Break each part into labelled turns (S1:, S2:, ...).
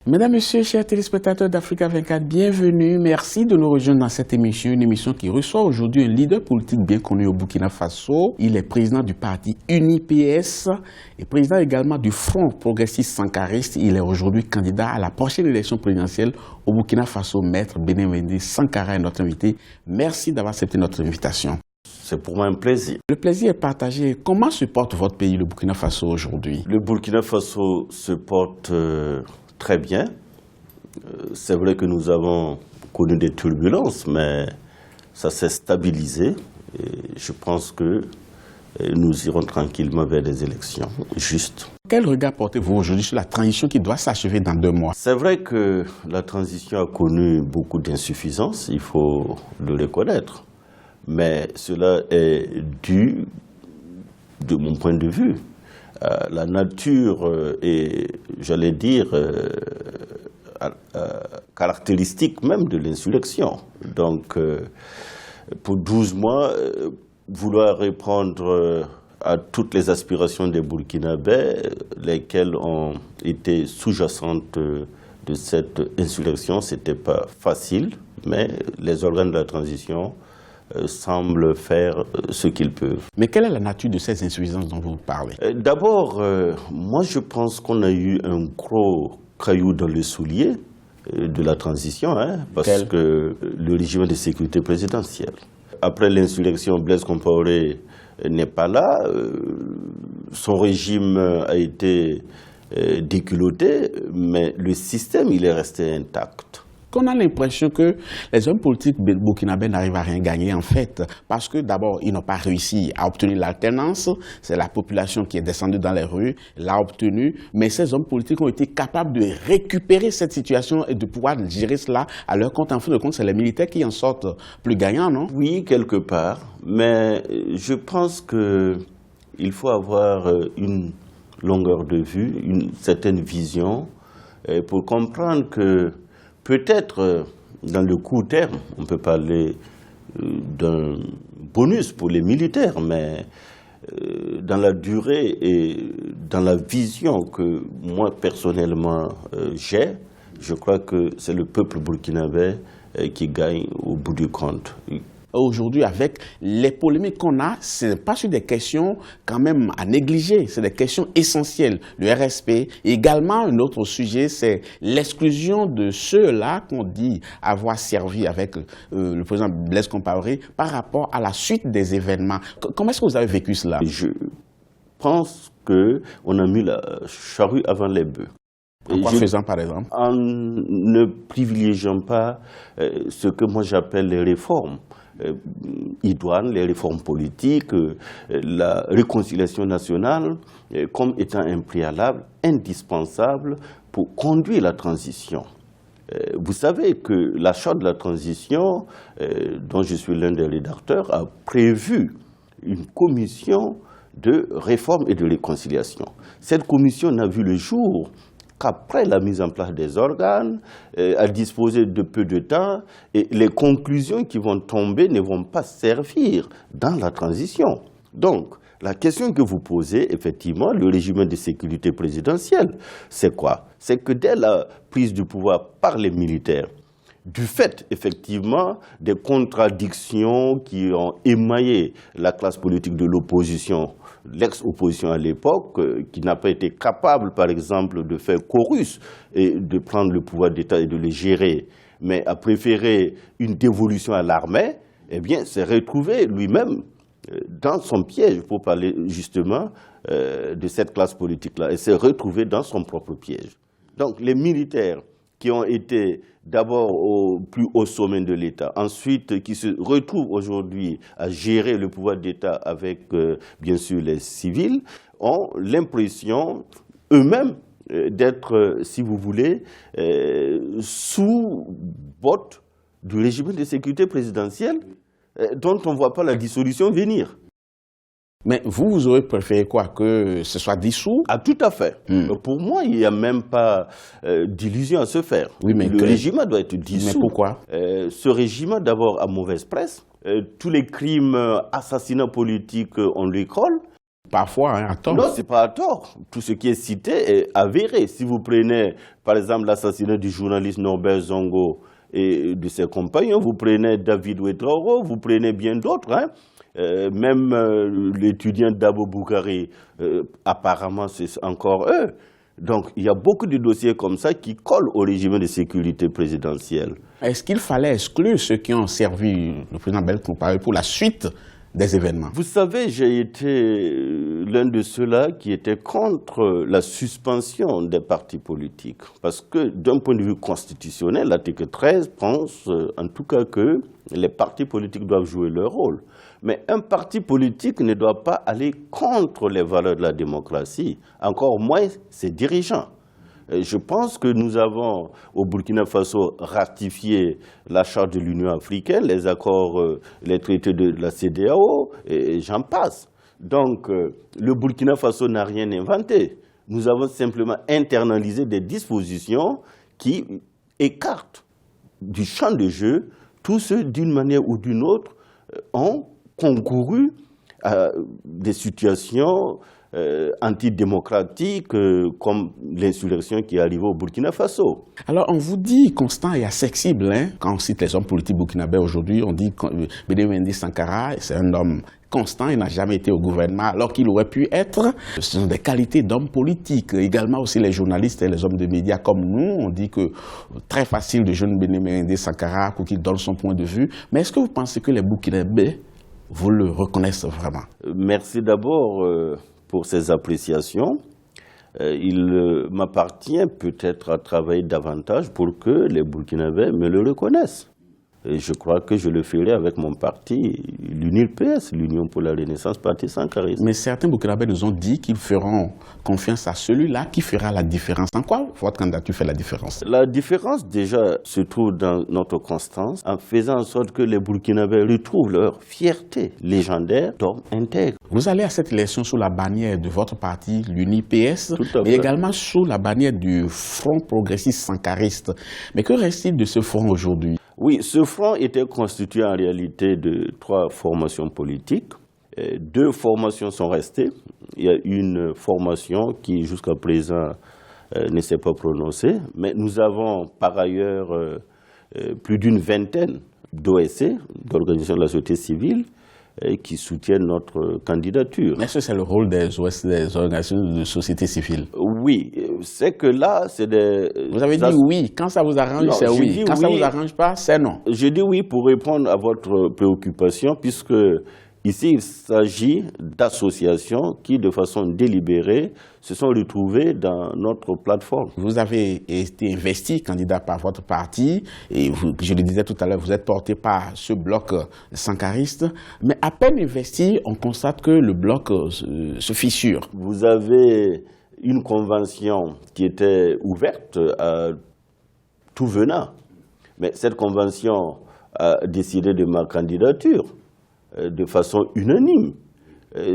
S1: Mesdames, Messieurs, chers téléspectateurs d'Africa 24, bienvenue. Merci de nous rejoindre dans cette émission, une émission qui reçoit aujourd'hui un leader politique bien connu au Burkina Faso. Il est président du parti UNIPS et président également du Front progressiste sankariste. Il est aujourd'hui candidat à la prochaine élection présidentielle au Burkina Faso. Maître Benewendi Sankara est notre invité. Merci d'avoir accepté notre invitation.
S2: C'est pour moi un plaisir.
S1: Le plaisir est partagé. Comment se porte votre pays, le Burkina Faso, aujourd'hui?
S2: Le Burkina Faso se porte très bien. C'est vrai que nous avons connu des turbulences, mais ça s'est stabilisé. Et je pense que nous irons tranquillement vers des élections justes.
S1: Quel regard portez-vous aujourd'hui sur la transition qui doit s'achever dans 2 mois?
S2: C'est vrai que la transition a connu beaucoup d'insuffisances, il faut le reconnaître. Mais cela est dû, de mon point de vue, à la nature et, j'allais dire, caractéristique même de l'insurrection. Donc, pour 12 mois, vouloir répondre à toutes les aspirations des Burkinabés, lesquelles ont été sous-jacentes de cette insurrection, ce n'était pas facile, mais les organes de la transition semblent faire ce qu'ils peuvent.
S1: Mais quelle est la nature de ces insuffisances dont vous parlez?
S2: D'abord, moi je pense qu'on a eu un gros caillou dans le soulier de la transition, parce que le régime de sécurité présidentielle. Après l'insurrection, Blaise Compaoré n'est pas là, son régime a été déculotté, mais le système il est resté intact.
S1: On a l'impression que les hommes politiques burkinabés n'arrivent à rien gagner en fait, parce que d'abord, ils n'ont pas réussi à obtenir l'alternance, c'est la population qui est descendue dans les rues, l'a obtenue, mais ces hommes politiques ont été capables de récupérer cette situation et de pouvoir gérer cela à leur compte. En fin de compte, c'est les militaires qui en sortent plus gagnants, non?
S2: Oui, quelque part, mais je pense qu'il faut avoir une longueur de vue, une certaine vision, pour comprendre que peut-être, dans le court terme, on peut parler d'un bonus pour les militaires, mais dans la durée et dans la vision que moi, personnellement, j'ai, je crois que c'est le peuple burkinabé qui gagne au bout du compte.
S1: Aujourd'hui, avec les polémiques qu'on a, ce n'est pas sur des questions quand même à négliger, c'est des questions essentielles. Le RSP, également un autre sujet, c'est l'exclusion de ceux-là qu'on dit avoir servi avec le président Blaise Compaoré par rapport à la suite des événements. Comment est-ce que vous avez vécu cela?
S2: Je pense qu'on a mis la charrue avant les bœufs.
S1: En quoi faisant, par exemple?
S2: En ne privilégiant pas ce que moi j'appelle les réformes idoines, les réformes politiques, la réconciliation nationale comme étant un préalable indispensable pour conduire la transition. Vous savez que la charte de la transition, dont je suis l'un des rédacteurs, a prévu une commission de réforme et de réconciliation. Cette commission n'a vu le jour qu'après la mise en place des organes, à disposer de peu de temps, et les conclusions qui vont tomber ne vont pas servir dans la transition. Donc, la question que vous posez, effectivement, le régime de sécurité présidentielle, c'est quoi? C'est que dès la prise du pouvoir par les militaires, du fait, effectivement, des contradictions qui ont émaillé la classe politique de l'opposition, l'ex-opposition à l'époque, qui n'a pas été capable, par exemple, de faire chorus et de prendre le pouvoir d'État et de le gérer, mais a préféré une dévolution à l'armée, eh bien, s'est retrouvé lui-même dans son piège, pour parler justement de cette classe politique-là, et s'est retrouvé dans son propre piège. Donc, les militaires qui ont été d'abord au plus haut sommet de l'État, ensuite qui se retrouvent aujourd'hui à gérer le pouvoir d'État avec, bien sûr, les civils, ont l'impression eux-mêmes d'être, si vous voulez, sous botte du régime de sécurité présidentielle dont on ne voit pas la dissolution venir.
S1: Mais vous aurez préféré quoi? Que ce soit dissous?
S2: Ah, tout à fait. Pour moi, il n'y a même pas d'illusion à se faire.
S1: Oui, mais
S2: le régime doit être dissous.
S1: Mais pourquoi?
S2: Ce régime, d'abord, a mauvaise presse. Tous les crimes, assassinats politiques, on lui colle.
S1: parfois, hein, à tort.
S2: Non, c'est pas à tort. Tout ce qui est cité est avéré. Si vous prenez, par exemple, l'assassinat du journaliste Norbert Zongo et de ses compagnons, vous prenez David Ouedraogo, vous prenez bien d'autres, hein. Même l'étudiant Dabo Boukari, apparemment, c'est encore eux. Donc, il y a beaucoup de dossiers comme ça qui collent au régime de sécurité présidentielle.
S1: Est-ce qu'il fallait exclure ceux qui ont servi le président Blaise Compaoré pour la suite des événements?
S2: Vous savez, j'ai été l'un de ceux-là qui était contre la suspension des partis politiques. Parce que d'un point de vue constitutionnel, l'article 13 pense en tout cas que les partis politiques doivent jouer leur rôle. Mais un parti politique ne doit pas aller contre les valeurs de la démocratie, encore moins ses dirigeants. Je pense que nous avons, au Burkina Faso, ratifié la Charte de l'Union africaine, les accords, les traités de la CEDEAO, et j'en passe. Donc, le Burkina Faso n'a rien inventé. Nous avons simplement internalisé des dispositions qui écartent du champ de jeu tous ceux, d'une manière ou d'une autre, ont concouru à des situations antidémocratiques comme l'insurrection qui est arrivée au Burkina Faso.
S1: Alors on vous dit constant et accessible, hein, quand on cite les hommes politiques burkinabés aujourd'hui, on dit que Béné Mendy Sankara, c'est un homme constant, il n'a jamais été au gouvernement alors qu'il aurait pu être. Ce sont des qualités d'homme politique. Également aussi les journalistes et les hommes de médias comme nous, on dit que très facile de jeune Béné Mendy Sankara pour qu'il donne son point de vue. Mais est-ce que vous pensez que les Burkinabés vous le reconnaissent vraiment?
S2: Merci d'abord pour ces appréciations. Il m'appartient peut-être à travailler davantage pour que les Burkinabés me le reconnaissent. Et je crois que je le ferai avec mon parti, l'UNIPS, l'Union pour la Renaissance, parti sankariste.
S1: Mais certains Burkinabés nous ont dit qu'ils feront confiance à celui-là qui fera la différence. En quoi votre candidature fait la différence?
S2: La différence déjà se trouve dans notre constance, en faisant en sorte que les Burkinabés retrouvent leur fierté légendaire d'hommes intègres.
S1: Vous allez à cette élection sous la bannière de votre parti, l'UNIPS, mais également sous la bannière du Front progressiste sankariste. Mais que reste-t-il de ce front aujourd'hui?
S2: Oui, ce front était constitué en réalité de 3 formations politiques. 2 formations sont restées. Il y a une formation qui jusqu'à présent ne s'est pas prononcée, mais nous avons par ailleurs plus d'une vingtaine d'OSC, d'organisations de la société civile, qui soutiennent notre candidature.
S1: Est-ce que c'est le rôle des OSC, des organisations de société civile?
S2: Oui, c'est que là, c'est des...
S1: Vous avez dit oui, quand ça vous arrange, c'est oui. Quand ça ne vous arrange pas, c'est non.
S2: Je dis oui pour répondre à votre préoccupation, puisque ici, il s'agit d'associations qui, de façon délibérée, se sont retrouvées dans notre plateforme.
S1: Vous avez été investi candidat par votre parti, et vous, je le disais tout à l'heure, vous êtes porté par ce bloc sankariste, mais à peine investi, on constate que le bloc se fissure.
S2: Vous avez une convention qui était ouverte à tout venant, mais cette convention a décidé de ma candidature de façon unanime.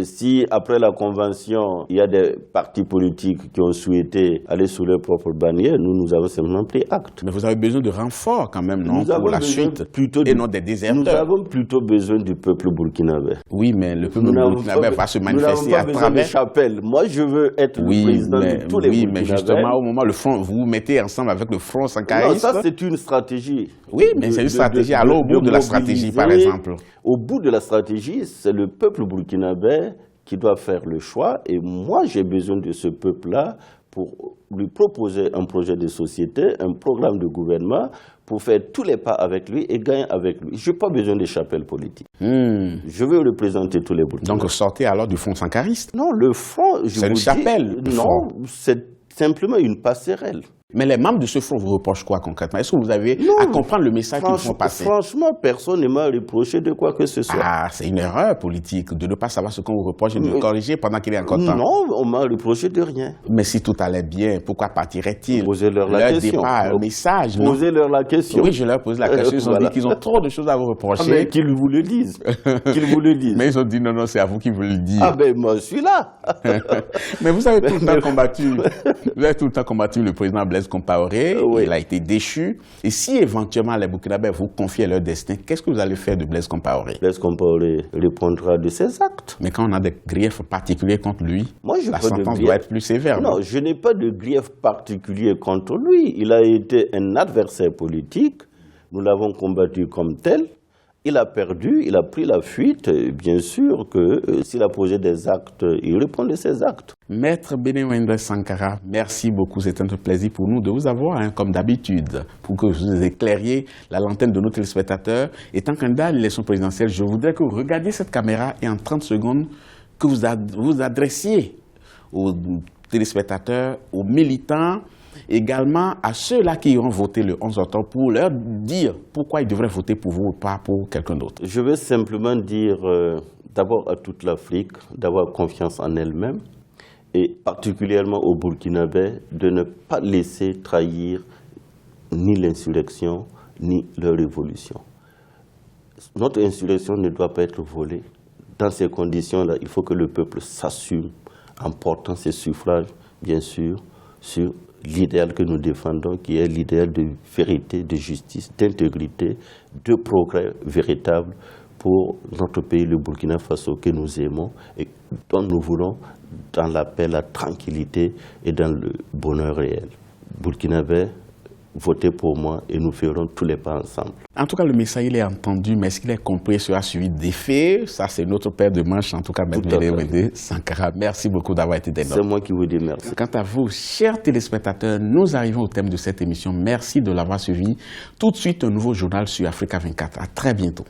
S2: Si après la convention, il y a des partis politiques qui ont souhaité aller sous leur propre bannière, nous avons simplement pris acte.
S1: Mais vous avez besoin de renforts quand même, non, pour la suite, et non des déserteurs.
S2: Nous avons plutôt besoin du peuple burkinabé.
S1: Oui, mais le peuple burkinabé va se manifester à travers...
S2: Nous n'avons pas besoin de chapelles. Moi, je veux être le président de tous les Burkinabés. Oui, mais
S1: justement, au moment, le front, vous vous mettez ensemble avec le front sankariste.
S2: Non, ça, c'est une stratégie.
S1: Oui, mais c'est une stratégie. Alors, au bout de la stratégie, par exemple.
S2: Au bout de la stratégie, c'est le peuple burkinabé qui doit faire le choix. Et moi, j'ai besoin de ce peuple-là pour lui proposer un projet de société, un programme de gouvernement, pour faire tous les pas avec lui et gagner avec lui. Je n'ai pas besoin de chapelles politiques. Je veux représenter tous les Burkinabés.
S1: Donc, sortez alors du front sankariste?
S2: Non, le front,
S1: c'est une chapelle.
S2: Non, c'est simplement une passerelle.
S1: Mais les membres de ce front vous reprochent quoi concrètement? Est-ce que vous avez à comprendre le message qu'ils font passer?
S2: Franchement, personne ne m'a reproché de quoi que ce soit.
S1: Ah, c'est une erreur politique de ne pas savoir ce qu'on vous reproche et de le corriger pendant qu'il est encore temps.
S2: Non, on m'a reproché de rien.
S1: Mais si tout allait bien, pourquoi partirait-il?
S2: Posez-leur la question.
S1: Départ, un message,
S2: Posez-leur la question.
S1: Oui, je leur pose la question. Ils ont dit qu'ils ont trop de choses à vous reprocher.
S2: Ah, mais qu'ils vous le disent. Qu'ils vous le disent.
S1: Mais ils ont dit non, c'est à vous qui vous le dites.
S2: Ah ben moi, je suis là.
S1: Mais vous avez tout le temps combattu. Vous avez tout le temps combattu le président Blaise Blaise Compaoré,
S2: Oui.
S1: il a été déchu. Et si éventuellement les Burkinabés vous confient leur destin, qu'est-ce que vous allez faire de Blaise Compaoré?
S2: Blaise Compaoré répondra de ses actes.
S1: Mais quand on a des griefs particuliers contre lui,
S2: Moi, je
S1: la
S2: veux de
S1: sentence
S2: grief.
S1: doit être plus sévère.
S2: Non, je n'ai pas de grief particulier contre lui. Il a été un adversaire politique. Nous l'avons combattu comme tel. Il a perdu, il a pris la fuite. Bien sûr que s'il a posé des actes, il répond de ses actes.
S1: Maître Bénéwende Sankara, merci beaucoup. C'est un plaisir pour nous de vous avoir, hein, comme d'habitude, pour que vous éclairiez la lanterne de nos téléspectateurs. Étant candidat à l'élection présidentielle, je voudrais que vous regardiez cette caméra et en 30 secondes, que vous adressiez aux téléspectateurs, aux militants, également à ceux-là qui iront voter le 11 octobre pour leur dire pourquoi ils devraient voter pour vous ou pas pour quelqu'un d'autre.
S2: Je veux simplement dire d'abord à toute l'Afrique d'avoir confiance en elle-même et particulièrement aux Burkinabés de ne pas laisser trahir ni l'insurrection ni leur révolution. Notre insurrection ne doit pas être volée. Dans ces conditions-là, il faut que le peuple s'assume en portant ses suffrages, bien sûr, sur l'idéal que nous défendons, qui est l'idéal de vérité, de justice, d'intégrité, de progrès véritable pour notre pays, le Burkina Faso, que nous aimons et dont nous voulons dans la paix, la tranquillité et dans le bonheur réel. Burkinabés, votez pour moi et nous ferons tous les pas ensemble.
S1: En tout cas, le message, il est entendu, mais est-ce qu'il est compris, sera suivi d'effets? Ça, c'est notre paire de manches, en tout cas, M. Bénéwende Sankara. Merci beaucoup d'avoir été des nôtres.
S2: C'est moi qui vous dis merci.
S1: Quant à vous, chers téléspectateurs, nous arrivons au thème de cette émission. Merci de l'avoir suivi. Tout de suite, un nouveau journal sur Africa 24. À très bientôt.